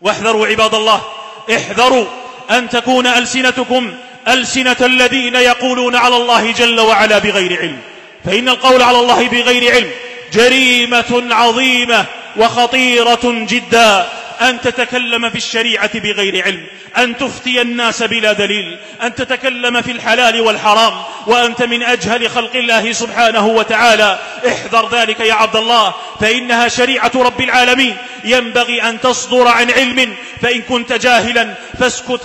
واحذروا عباد الله، احذروا أن تكون ألسنتكم ألسنة الذين يقولون على الله جل وعلا بغير علم، فإن القول على الله بغير علم جريمة عظيمة وخطيرة جدا. أن تتكلم في الشريعة بغير علم، أن تفتي الناس بلا دليل، أن تتكلم في الحلال والحرام وأنت من أجهل خلق الله سبحانه وتعالى. احذر ذلك يا عبد الله، فإنها شريعة رب العالمين، ينبغي أن تصدر عن علم، فإن كنت جاهلا فاسكت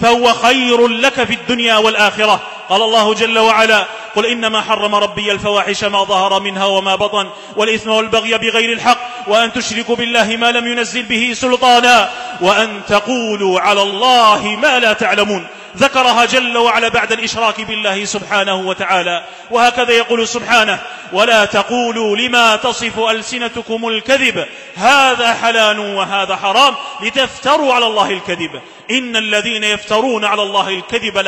فهو خير لك في الدنيا والآخرة. قال الله جل وعلا: قل إنما حرم ربي الفواحش ما ظهر منها وما بطن والإثم والبغي بغير الحق وأن تشركوا بالله ما لم ينزل به سلطانا وأن تقولوا على الله ما لا تعلمون. ذكرها جل وعلا بعد الإشراك بالله سبحانه وتعالى. وهكذا يقول سبحانه: ولا تقولوا لما تصف ألسنتكم الكذب هذا حلال وهذا حرام لتفتروا على الله الكذب إن الذين يفترون على الله الكذب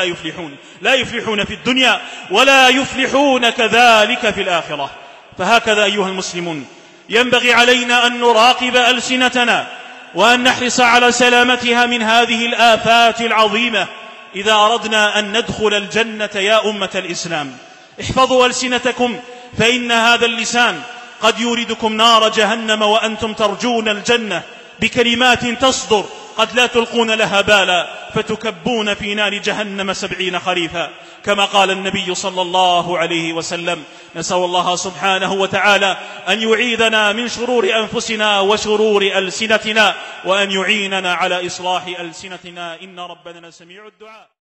لا يفلحون في الدنيا ولا يفلحون كذلك في الآخرة. فهكذا أيها المسلمون ينبغي علينا أن نراقب ألسنتنا وأن نحرص على سلامتها من هذه الآفات العظيمة إذا أردنا أن ندخل الجنة يا أمة الإسلام. احفظوا ألسنتكم، فإن هذا اللسان قد يوردكم نار جهنم وأنتم ترجون الجنة بكلمات تصدر قد لا تلقون لها بالا فتكبون في نار جهنم 70 خريفا، كما قال النبي صلى الله عليه وسلم. نسأل الله سبحانه وتعالى أن يعيذنا من شرور أنفسنا وشرور ألسنتنا وأن يعيننا على إصلاح ألسنتنا، إن ربنا سميع الدعاء.